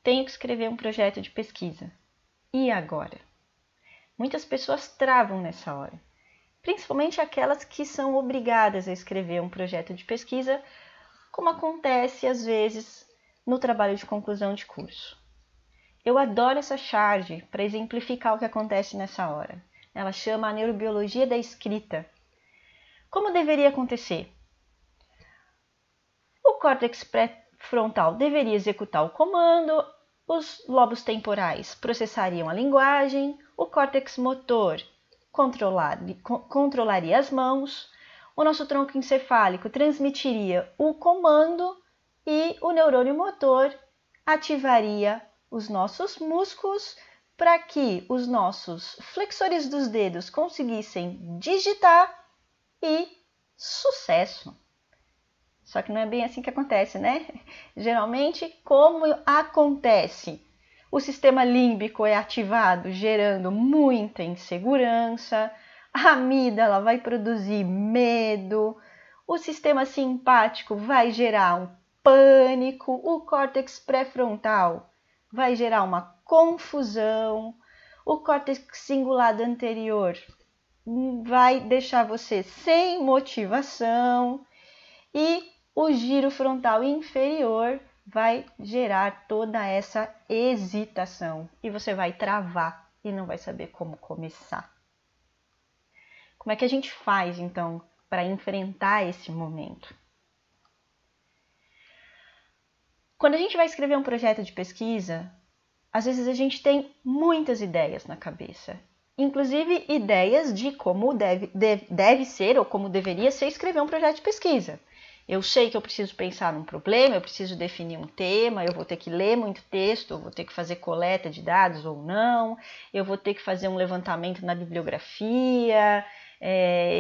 tenho que escrever um projeto de pesquisa. E agora? Muitas pessoas travam nessa hora, principalmente aquelas que são obrigadas a escrever um projeto de pesquisa, como acontece às vezes no trabalho de conclusão de curso. Eu adoro essa charge para exemplificar o que acontece nessa hora. Ela chama a neurobiologia da escrita. Como deveria acontecer? O córtex pré-frontal deveria executar o comando, os lobos temporais processariam a linguagem, o córtex motor controlaria as mãos, o nosso tronco encefálico transmitiria o comando e o neurônio motor ativaria os nossos músculos para que os nossos flexores dos dedos conseguissem digitar e sucesso. Só que não é bem assim que acontece, né? Geralmente, como acontece? O sistema límbico é ativado, gerando muita insegurança, a amígdala vai produzir medo, o sistema simpático vai gerar um pânico, o córtex pré-frontal vai gerar uma confusão, o córtex cingulado anterior vai deixar você sem motivação e o giro frontal inferior vai gerar toda essa hesitação e você vai travar e não vai saber como começar. Como é que a gente faz, então, para enfrentar esse momento? Quando a gente vai escrever um projeto de pesquisa, às vezes a gente tem muitas ideias na cabeça, inclusive ideias de como deve ser ou como deveria ser escrever um projeto de pesquisa. Eu sei que eu preciso pensar num problema, eu preciso definir um tema, eu vou ter que ler muito texto, eu vou ter que fazer coleta de dados ou não, eu vou ter que fazer um levantamento na bibliografia,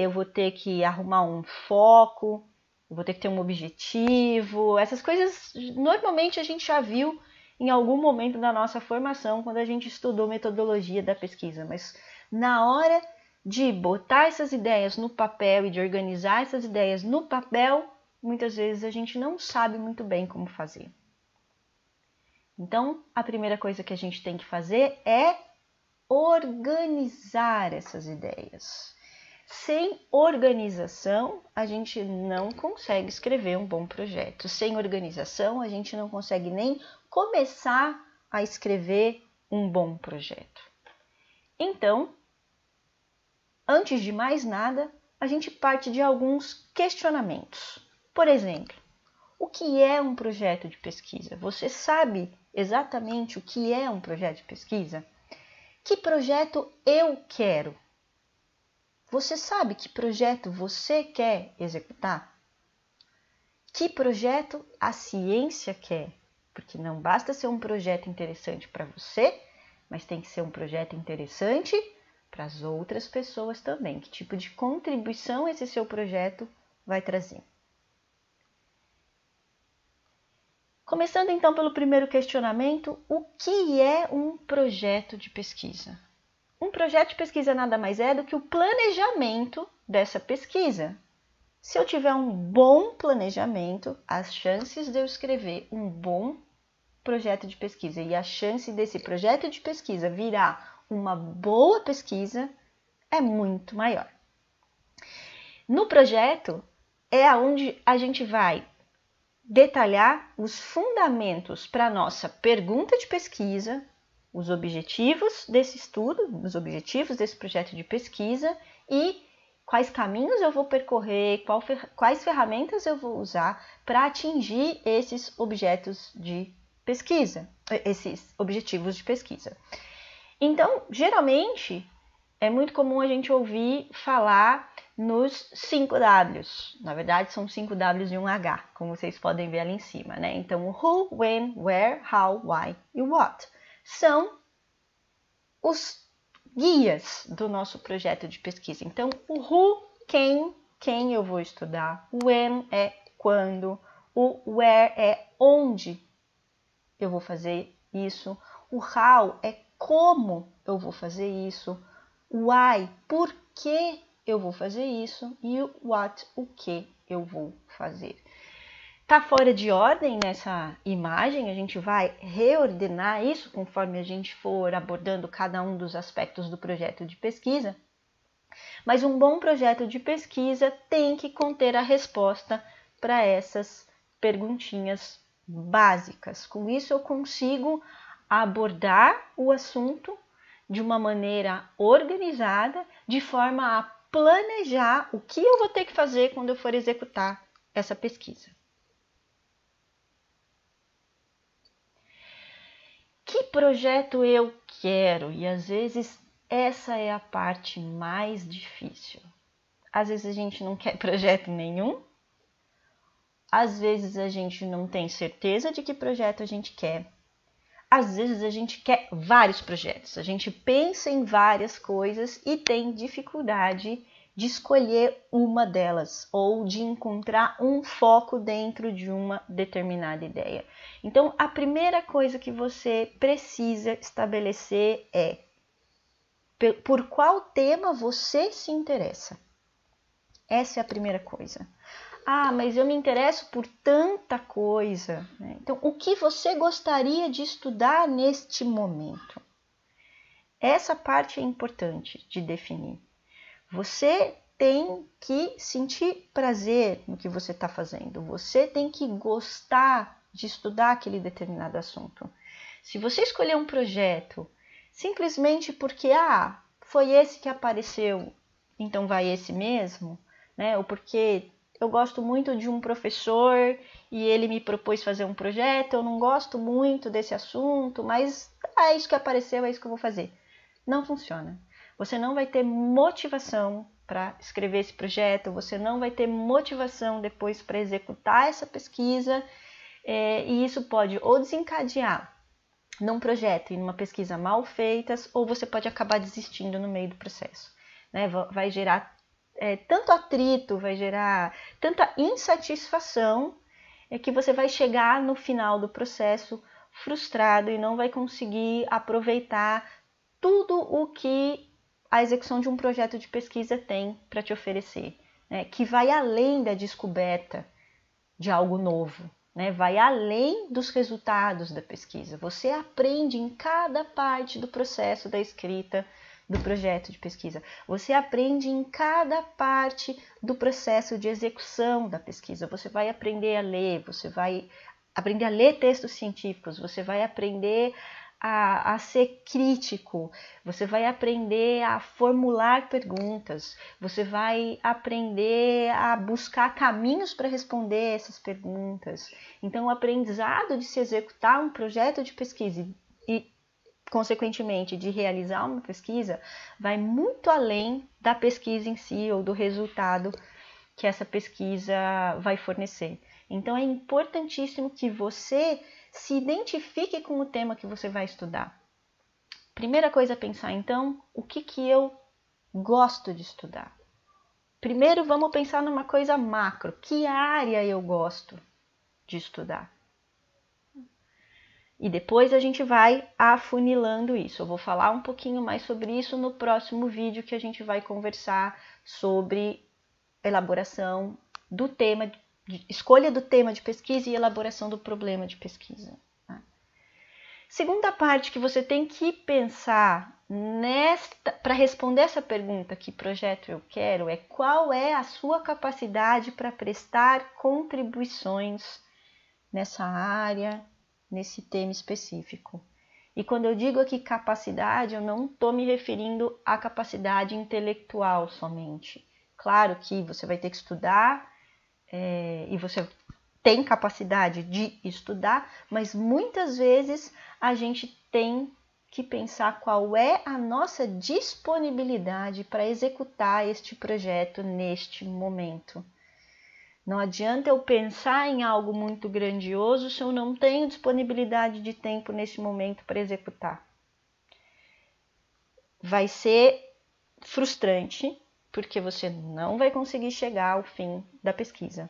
eu vou ter que arrumar um foco, eu vou ter que ter um objetivo. Essas coisas normalmente a gente já viu em algum momento da nossa formação quando a gente estudou metodologia da pesquisa, mas na hora de botar essas ideias no papel e de organizar essas ideias no papel, muitas vezes a gente não sabe muito bem como fazer. Então, a primeira coisa que a gente tem que fazer é organizar essas ideias. Sem organização, a gente não consegue escrever um bom projeto. Sem organização, a gente não consegue nem começar a escrever um bom projeto. Então, antes de mais nada, a gente parte de alguns questionamentos. Por exemplo, o que é um projeto de pesquisa? Você sabe exatamente o que é um projeto de pesquisa? Que projeto eu quero? Você sabe que projeto você quer executar? Que projeto a ciência quer? Porque não basta ser um projeto interessante para você, mas tem que ser um projeto interessante para as outras pessoas também. Que tipo de contribuição esse seu projeto vai trazer? Começando então pelo primeiro questionamento, o que é um projeto de pesquisa? Um projeto de pesquisa nada mais é do que o planejamento dessa pesquisa. Se eu tiver um bom planejamento, as chances de eu escrever um bom projeto de pesquisa e a chance desse projeto de pesquisa virar uma boa pesquisa é muito maior. No projeto é onde a gente vai detalhar os fundamentos para a nossa pergunta de pesquisa, os objetivos desse estudo, os objetivos desse projeto de pesquisa e quais caminhos eu vou percorrer, quais ferramentas eu vou usar para atingir esses objetos de pesquisa, esses objetivos de pesquisa. Então, geralmente, é muito comum a gente ouvir falar nos 5 Ws. Na verdade, são 5 Ws e um H, como vocês podem ver ali em cima, né? Então, who, when, where, how, why e what são os guias do nosso projeto de pesquisa. Então, o who, quem eu vou estudar, o when é quando, o where é onde eu vou fazer isso, o how é como eu vou fazer isso, o why, por que eu vou fazer isso e o what, o que eu vou fazer. Tá fora de ordem nessa imagem, a gente vai reordenar isso conforme a gente for abordando cada um dos aspectos do projeto de pesquisa. Mas um bom projeto de pesquisa tem que conter a resposta para essas perguntinhas básicas. Com isso eu consigo abordar o assunto de uma maneira organizada, de forma a planejar o que eu vou ter que fazer quando eu for executar essa pesquisa. Que projeto eu quero? E às vezes essa é a parte mais difícil. Às vezes a gente não quer projeto nenhum, às vezes a gente não tem certeza de que projeto a gente quer. Às vezes a gente quer vários projetos, a gente pensa em várias coisas e tem dificuldade de escolher uma delas ou de encontrar um foco dentro de uma determinada ideia. Então, a primeira coisa que você precisa estabelecer é por qual tema você se interessa. Essa é a primeira coisa. Ah, mas eu me interesso por tanta coisa. Então, o que você gostaria de estudar neste momento? Essa parte é importante de definir. Você tem que sentir prazer no que você está fazendo. Você tem que gostar de estudar aquele determinado assunto. Se você escolher um projeto simplesmente porque foi esse que apareceu, então vai esse mesmo, né? Ou porque eu gosto muito de um professor e ele me propôs fazer um projeto, eu não gosto muito desse assunto, mas é isso que apareceu, é isso que eu vou fazer. Não funciona. Você não vai ter motivação para escrever esse projeto, você não vai ter motivação depois para executar essa pesquisa, e isso pode ou desencadear num projeto e numa pesquisa mal feitas, ou você pode acabar desistindo no meio do processo, né? Vai gerar tanto atrito, vai gerar tanta insatisfação, que você vai chegar no final do processo frustrado e não vai conseguir aproveitar tudo o que a execução de um projeto de pesquisa tem para te oferecer, né? Que vai além da descoberta de algo novo, né? Vai além dos resultados da pesquisa. Você aprende em cada parte do processo da escrita do projeto de pesquisa. Você aprende em cada parte do processo de execução da pesquisa. Você vai aprender a ler, você vai aprender a ler textos científicos, você vai aprender a ser crítico, você vai aprender a formular perguntas, você vai aprender a buscar caminhos para responder essas perguntas. Então, o aprendizado de se executar um projeto de pesquisa e, consequentemente, de realizar uma pesquisa, vai muito além da pesquisa em si ou do resultado que essa pesquisa vai fornecer. Então, é importantíssimo que você se identifique com o tema que você vai estudar. Primeira coisa a pensar, então, o que eu gosto de estudar? Primeiro, vamos pensar numa coisa macro. Que área eu gosto de estudar? E depois a gente vai afunilando isso. Eu vou falar um pouquinho mais sobre isso no próximo vídeo, que a gente vai conversar sobre elaboração do tema, escolha do tema de pesquisa e elaboração do problema de pesquisa. Tá? Segunda parte que você tem que pensar para responder essa pergunta, que projeto eu quero, é qual é a sua capacidade para prestar contribuições nessa área, nesse tema específico. E quando eu digo aqui capacidade, eu não estou me referindo à capacidade intelectual somente. Claro que você vai ter que estudar, e você tem capacidade de estudar, mas muitas vezes a gente tem que pensar qual é a nossa disponibilidade para executar este projeto neste momento. Não adianta eu pensar em algo muito grandioso se eu não tenho disponibilidade de tempo neste momento para executar. Vai ser frustrante, porque você não vai conseguir chegar ao fim da pesquisa.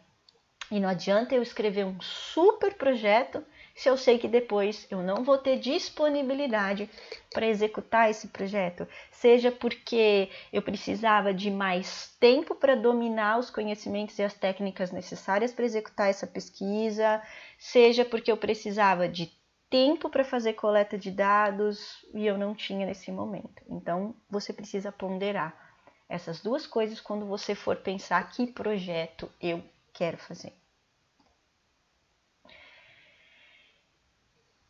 E não adianta eu escrever um super projeto se eu sei que depois eu não vou ter disponibilidade para executar esse projeto? Seja porque eu precisava de mais tempo para dominar os conhecimentos e as técnicas necessárias para executar essa pesquisa, seja porque eu precisava de tempo para fazer coleta de dados e eu não tinha nesse momento. Então, você precisa ponderar essas duas coisas quando você for pensar que projeto eu quero fazer.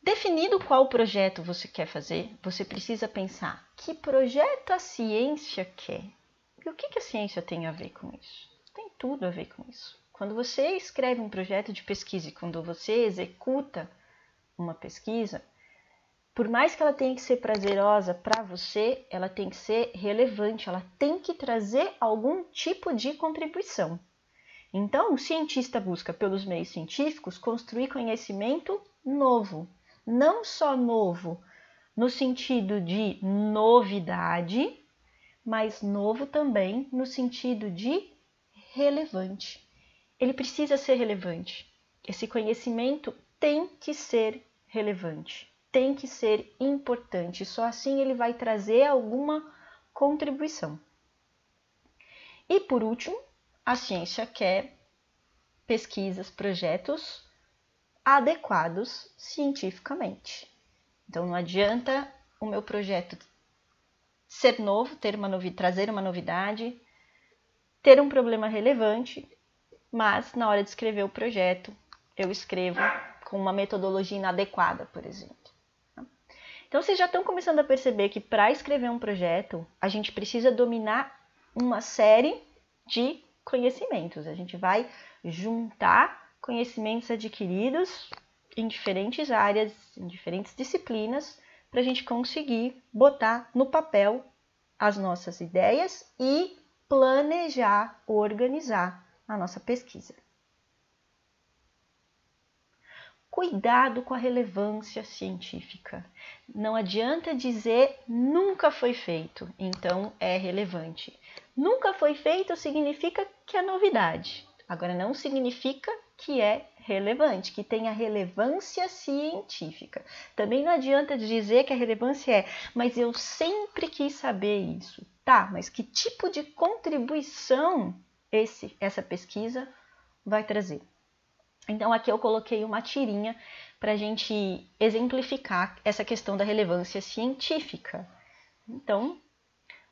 Definido qual projeto você quer fazer, você precisa pensar que projeto a ciência quer. E o que a ciência tem a ver com isso? Tem tudo a ver com isso. Quando você escreve um projeto de pesquisa e quando você executa uma pesquisa, por mais que ela tenha que ser prazerosa para você, ela tem que ser relevante, ela tem que trazer algum tipo de contribuição. Então, o cientista busca, pelos meios científicos, construir conhecimento novo. Não só novo no sentido de novidade, mas novo também no sentido de relevante. Ele precisa ser relevante. Esse conhecimento tem que ser relevante, tem que ser importante. Só assim ele vai trazer alguma contribuição. E por último, a ciência quer pesquisas, projetos adequados cientificamente. Então não adianta o meu projeto ser novo, trazer uma novidade, ter um problema relevante, mas na hora de escrever o projeto, eu escrevo com uma metodologia inadequada, por exemplo. Então vocês já estão começando a perceber que para escrever um projeto, a gente precisa dominar uma série de conhecimentos. A gente vai juntar conhecimentos adquiridos em diferentes áreas, em diferentes disciplinas, para a gente conseguir botar no papel as nossas ideias e planejar, organizar a nossa pesquisa. Cuidado com a relevância científica. Não adianta dizer nunca foi feito, então é relevante. Nunca foi feito significa que é novidade. Agora, não significa que é relevante, que tenha relevância científica. Também não adianta dizer que a relevância é, mas eu sempre quis saber isso. Tá, mas que tipo de contribuição essa pesquisa vai trazer? Então, aqui eu coloquei uma tirinha para a gente exemplificar essa questão da relevância científica. Então,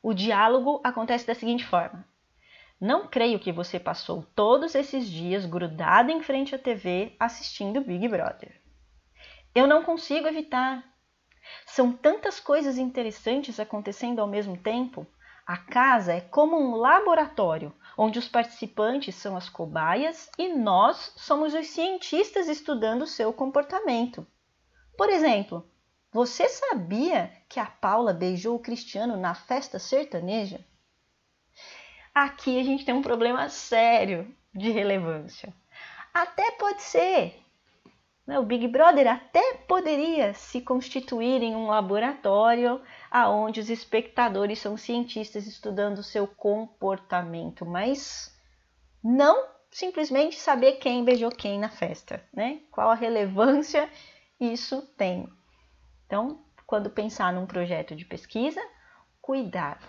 o diálogo acontece da seguinte forma. Não creio que você passou todos esses dias grudado em frente à TV assistindo Big Brother. Eu não consigo evitar. São tantas coisas interessantes acontecendo ao mesmo tempo. A casa é como um laboratório, onde os participantes são as cobaias e nós somos os cientistas estudando o seu comportamento. Por exemplo, você sabia que a Paula beijou o Cristiano na festa sertaneja? Aqui a gente tem um problema sério de relevância. Até pode ser, né? O Big Brother até poderia se constituir em um laboratório onde os espectadores são cientistas estudando o seu comportamento, mas não simplesmente saber quem beijou quem na festa, né? Qual a relevância isso tem. Então, quando pensar num projeto de pesquisa, cuidado.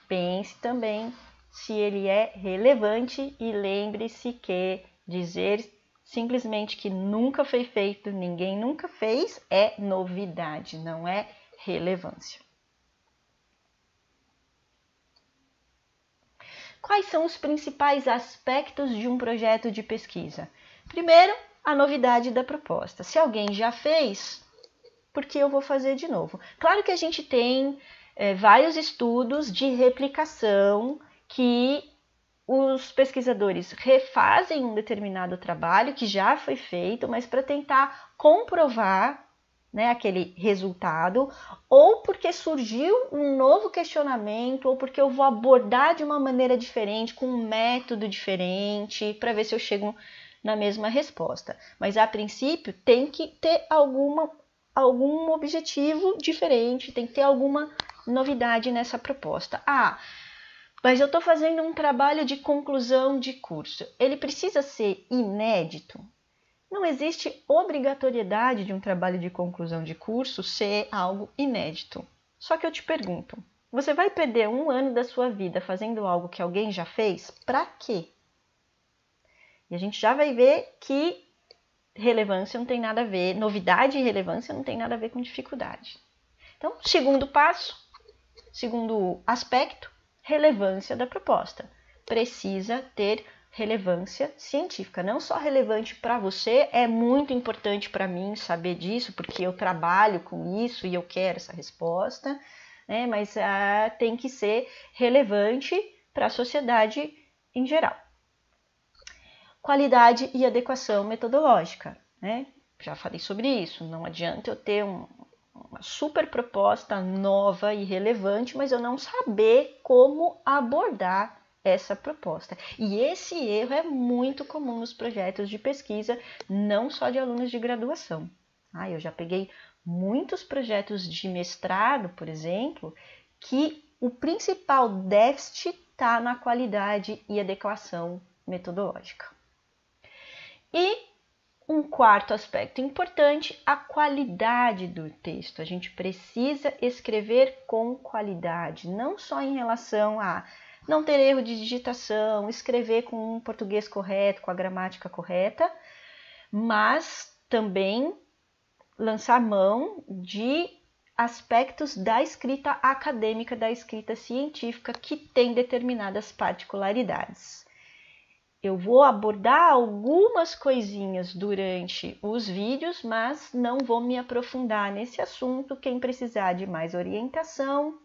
Pense também se ele é relevante e lembre-se que dizer simplesmente que nunca foi feito, ninguém nunca fez, é novidade, não é relevância. Quais são os principais aspectos de um projeto de pesquisa? Primeiro, a novidade da proposta. Se alguém já fez, por que eu vou fazer de novo? Claro que a gente tem vários estudos de replicação que os pesquisadores refazem um determinado trabalho que já foi feito, mas para tentar comprovar, né, aquele resultado, ou porque surgiu um novo questionamento, ou porque eu vou abordar de uma maneira diferente, com um método diferente, para ver se eu chego na mesma resposta. Mas a princípio tem que ter algum objetivo diferente, tem que ter alguma novidade nessa proposta. Mas eu estou fazendo um trabalho de conclusão de curso. Ele precisa ser inédito? Não existe obrigatoriedade de um trabalho de conclusão de curso ser algo inédito. Só que eu te pergunto, você vai perder 1 ano da sua vida fazendo algo que alguém já fez? Para quê? E a gente já vai ver que relevância não tem nada a ver, novidade e relevância não tem nada a ver com dificuldade. Então, segundo passo, segundo aspecto, relevância da proposta. Precisa ter relevância científica, não só relevante para você, é muito importante para mim saber disso, porque eu trabalho com isso e eu quero essa resposta, né? Mas tem que ser relevante para a sociedade em geral. Qualidade e adequação metodológica, né? Já falei sobre isso, não adianta eu ter uma super proposta nova e relevante, mas eu não saber como abordar essa proposta. E esse erro é muito comum nos projetos de pesquisa, não só de alunos de graduação. Eu já peguei muitos projetos de mestrado, por exemplo, que o principal déficit está na qualidade e adequação metodológica. E um quarto aspecto importante, a qualidade do texto. A gente precisa escrever com qualidade, não só em relação a não ter erro de digitação, escrever com um português correto, com a gramática correta, mas também lançar mão de aspectos da escrita acadêmica, da escrita científica, que tem determinadas particularidades. Eu vou abordar algumas coisinhas durante os vídeos, mas não vou me aprofundar nesse assunto. Quem precisar de mais orientação,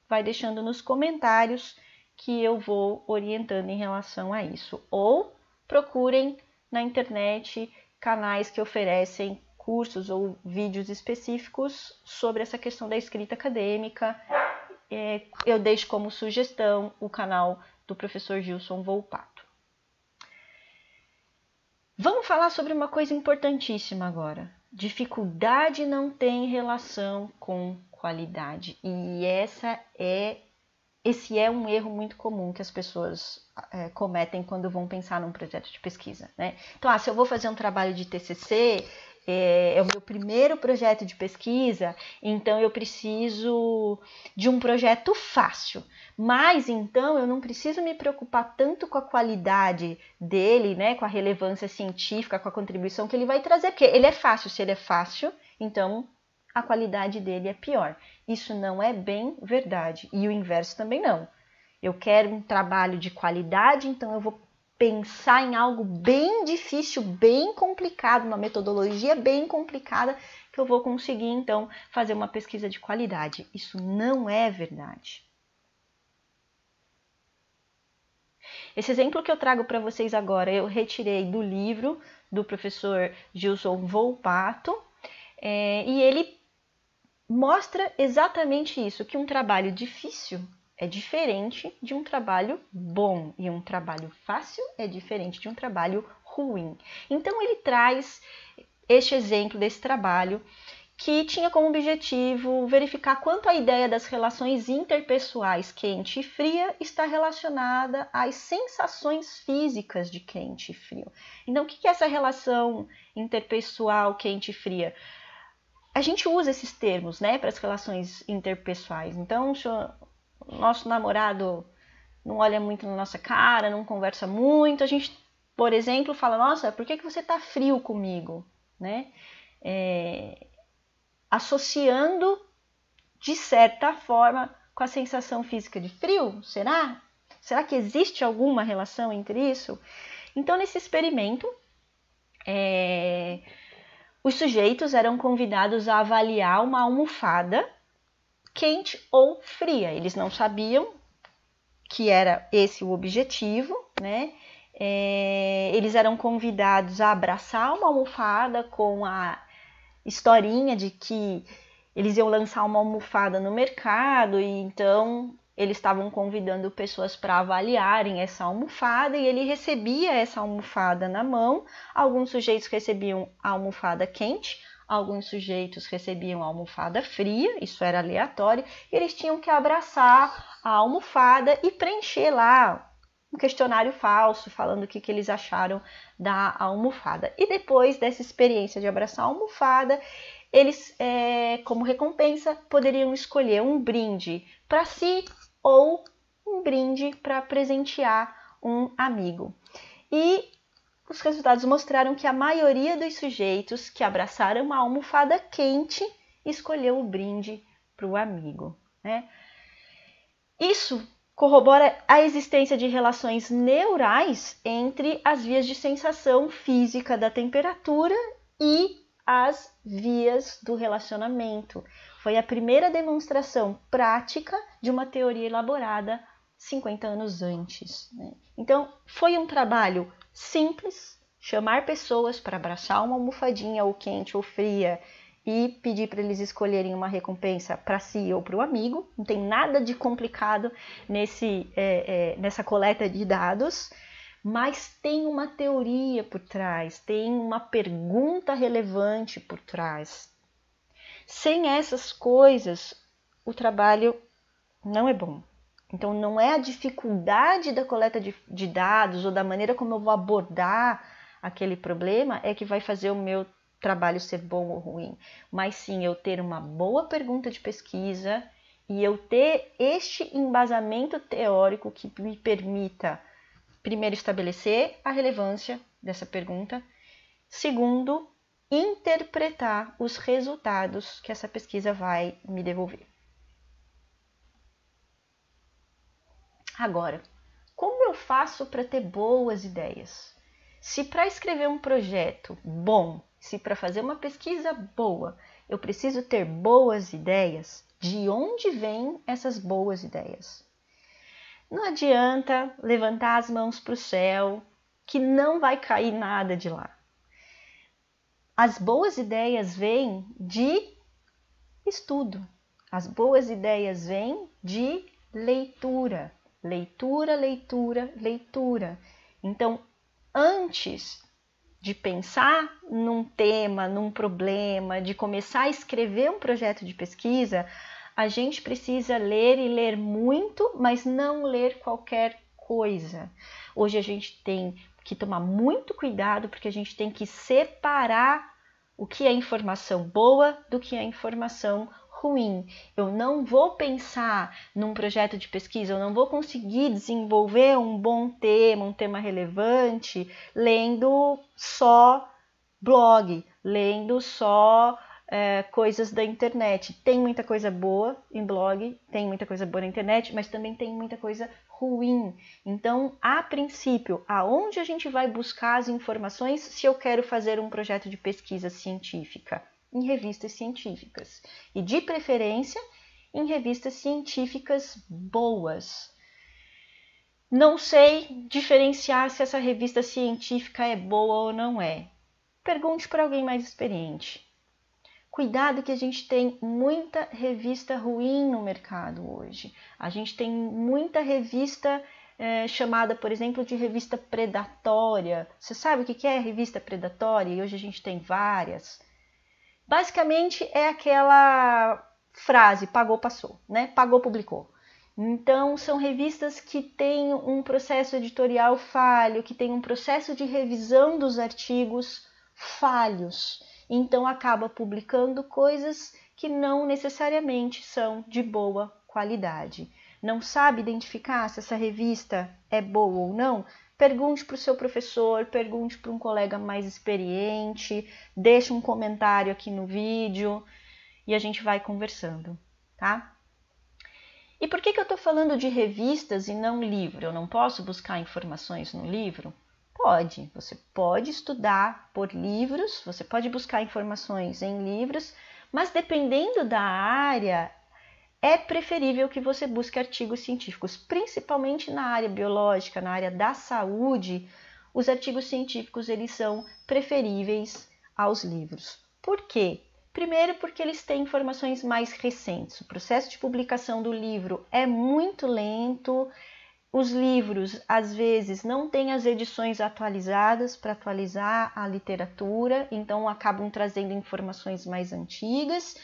vai deixando nos comentários que eu vou orientando em relação a isso. Ou procurem na internet canais que oferecem cursos ou vídeos específicos sobre essa questão da escrita acadêmica. Eu deixo como sugestão o canal do professor Gilson Volpato. Vamos falar sobre uma coisa importantíssima agora. Dificuldade não tem relação com qualidade. E esse é um erro muito comum que as pessoas cometem quando vão pensar num projeto de pesquisa, né? Então, se eu vou fazer um trabalho de TCC, é o meu primeiro projeto de pesquisa, então eu preciso de um projeto fácil. Mas então eu não preciso me preocupar tanto com a qualidade dele, né, com a relevância científica, com a contribuição que ele vai trazer, porque ele é fácil. Se ele é fácil, então a qualidade dele é pior. Isso não é bem verdade. E o inverso também não. Eu quero um trabalho de qualidade, então eu vou pensar em algo bem difícil, bem complicado, uma metodologia bem complicada, que eu vou conseguir, então, fazer uma pesquisa de qualidade. Isso não é verdade. Esse exemplo que eu trago para vocês agora, eu retirei do livro do professor Gilson Volpato, e ele mostra exatamente isso, que um trabalho difícil é diferente de um trabalho bom e um trabalho fácil é diferente de um trabalho ruim. Então ele traz este exemplo desse trabalho que tinha como objetivo verificar quanto a ideia das relações interpessoais quente e fria está relacionada às sensações físicas de quente e frio. Então o que é essa relação interpessoal quente e fria? A gente usa esses termos, né, para as relações interpessoais. Então, se o nosso namorado não olha muito na nossa cara, não conversa muito, a gente, por exemplo, fala, nossa, por que você está frio comigo? Né? Associando, de certa forma, com a sensação física de frio, será? Será que existe alguma relação entre isso? Então, nesse experimento, os sujeitos eram convidados a avaliar uma almofada quente ou fria. Eles não sabiam que era esse o objetivo, né? Eles eram convidados a abraçar uma almofada com a historinha de que eles iam lançar uma almofada no mercado e então eles estavam convidando pessoas para avaliarem essa almofada e ele recebia essa almofada na mão. Alguns sujeitos recebiam a almofada quente, alguns sujeitos recebiam a almofada fria, isso era aleatório, e eles tinham que abraçar a almofada e preencher lá um questionário falso falando o que eles acharam da almofada. E depois dessa experiência de abraçar a almofada, eles, como recompensa, poderiam escolher um brinde para si ou um brinde para presentear um amigo. E os resultados mostraram que a maioria dos sujeitos que abraçaram uma almofada quente escolheu o brinde para o amigo, né? Isso corrobora a existência de relações neurais entre as vias de sensação física da temperatura e as vias do relacionamento. Foi a primeira demonstração prática de uma teoria elaborada 50 anos antes, né? Então, foi um trabalho simples, chamar pessoas para abraçar uma almofadinha ou quente ou fria e pedir para eles escolherem uma recompensa para si ou para o amigo. Não tem nada de complicado nessa coleta de dados, mas tem uma teoria por trás, tem uma pergunta relevante por trás. Sem essas coisas, o trabalho não é bom. Então, não é a dificuldade da coleta de dados ou da maneira como eu vou abordar aquele problema é que vai fazer o meu trabalho ser bom ou ruim, mas sim eu ter uma boa pergunta de pesquisa e eu ter este embasamento teórico que me permita, primeiro, estabelecer a relevância dessa pergunta, segundo, interpretar os resultados que essa pesquisa vai me devolver. Agora, como eu faço para ter boas ideias? Se para escrever um projeto bom, se para fazer uma pesquisa boa, eu preciso ter boas ideias, de onde vêm essas boas ideias? Não adianta levantar as mãos para o céu, que não vai cair nada de lá. As boas ideias vêm de estudo. As boas ideias vêm de leitura. Leitura, leitura, leitura. Então, antes de pensar num tema, num problema, de começar a escrever um projeto de pesquisa, a gente precisa ler e ler muito, mas não ler qualquer coisa. Hoje a gente tem que tomar muito cuidado, porque a gente tem que separar o que é informação boa do que é informação ruim. Eu não vou pensar num projeto de pesquisa, eu não vou conseguir desenvolver um bom tema, um tema relevante, lendo só blog, lendo só coisas da internet. Tem muita coisa boa em blog, tem muita coisa boa na internet, mas também tem muita coisa ruim. Então, a princípio, aonde a gente vai buscar as informações se eu quero fazer um projeto de pesquisa científica? Em revistas científicas. E, de preferência, em revistas científicas boas. Não sei diferenciar se essa revista científica é boa ou não é. Pergunte para alguém mais experiente. Cuidado que a gente tem muita revista ruim no mercado hoje. A gente tem muita revista chamada, por exemplo, de revista predatória. Você sabe o que é revista predatória? E hoje a gente tem várias. Basicamente é aquela frase, pagou, passou, né? Pagou, publicou. Então, são revistas que têm um processo editorial falho, que tem um processo de revisão dos artigos falhos. Então, acaba publicando coisas que não necessariamente são de boa qualidade. Não sabe identificar se essa revista é boa ou não? Pergunte para o seu professor, pergunte para um colega mais experiente, deixe um comentário aqui no vídeo e a gente vai conversando, tá? E por que eu estou falando de revistas e não livro? Eu não posso buscar informações no livro? Pode, você pode estudar por livros, você pode buscar informações em livros, mas dependendo da área, é preferível que você busque artigos científicos, principalmente na área biológica, na área da saúde. Os artigos científicos eles são preferíveis aos livros. Por quê? Primeiro, porque eles têm informações mais recentes. O processo de publicação do livro é muito lento. Os livros, às vezes, não têm as edições atualizadas para atualizar a literatura, então acabam trazendo informações mais antigas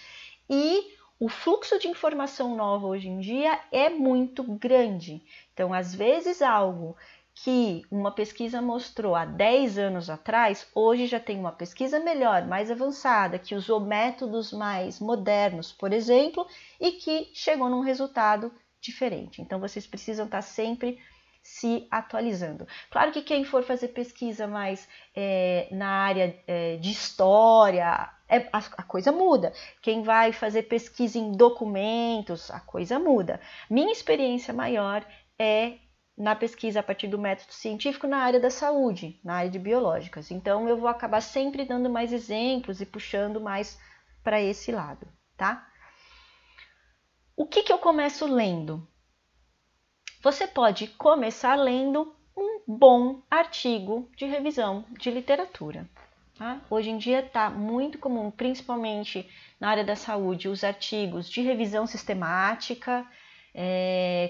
e o fluxo de informação nova hoje em dia é muito grande. Então, às vezes, algo que uma pesquisa mostrou há 10 anos atrás, hoje já tem uma pesquisa melhor, mais avançada, que usou métodos mais modernos, por exemplo, e que chegou num resultado diferente. Então, vocês precisam estar sempre se atualizando. Claro que quem for fazer pesquisa mais na área de história, a coisa muda. Quem vai fazer pesquisa em documentos, a coisa muda. Minha experiência maior é na pesquisa a partir do método científico na área da saúde, na área de biológicas. Então, eu vou acabar sempre dando mais exemplos e puxando mais para esse lado, tá? O que eu começo lendo? Você pode começar lendo um bom artigo de revisão de literatura. Tá? Hoje em dia está muito comum, principalmente na área da saúde, os artigos de revisão sistemática,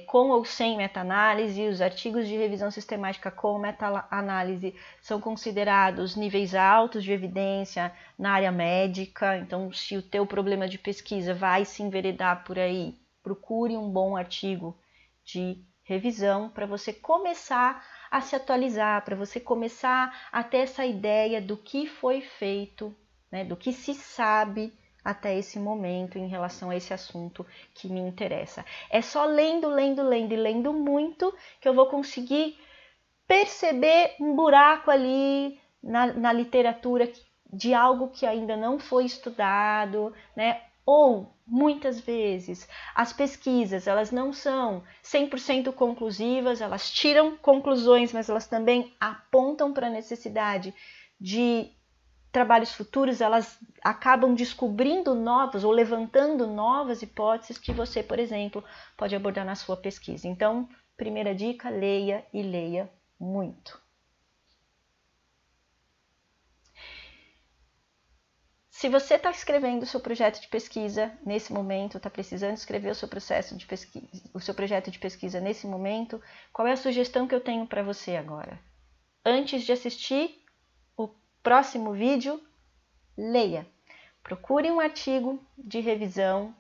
com ou sem meta-análise. Os artigos de revisão sistemática com meta-análise são considerados níveis altos de evidência na área médica. Então, se o teu problema de pesquisa vai se enveredar por aí, procure um bom artigo de revisão para você começar a se atualizar, para você começar a ter essa ideia do que foi feito, né, do que se sabe até esse momento em relação a esse assunto que me interessa. É só lendo e lendo muito que eu vou conseguir perceber um buraco ali na literatura de algo que ainda não foi estudado, né? Ou, muitas vezes, as pesquisas, elas não são 100% conclusivas, elas tiram conclusões, mas elas também apontam para a necessidade de trabalhos futuros, elas acabam descobrindo novas ou levantando novas hipóteses que você, por exemplo, pode abordar na sua pesquisa. Então, primeira dica, leia e leia muito. Se você está escrevendo o seu projeto de pesquisa nesse momento, está precisando escrever o seu processo de pesquisa, o seu projeto de pesquisa nesse momento, qual é a sugestão que eu tenho para você agora? Antes de assistir o próximo vídeo, leia. Procure um artigo de revisão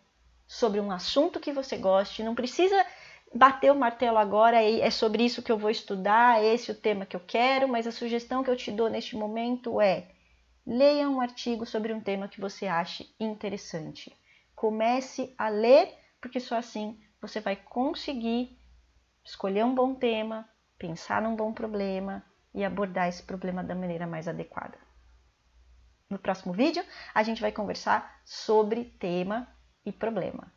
sobre um assunto que você goste. Não precisa bater o martelo agora, é sobre isso que eu vou estudar, esse é o tema que eu quero, mas a sugestão que eu te dou neste momento é: leia um artigo sobre um tema que você ache interessante. Comece a ler, porque só assim você vai conseguir escolher um bom tema, pensar num bom problema e abordar esse problema da maneira mais adequada. No próximo vídeo, a gente vai conversar sobre tema e problema.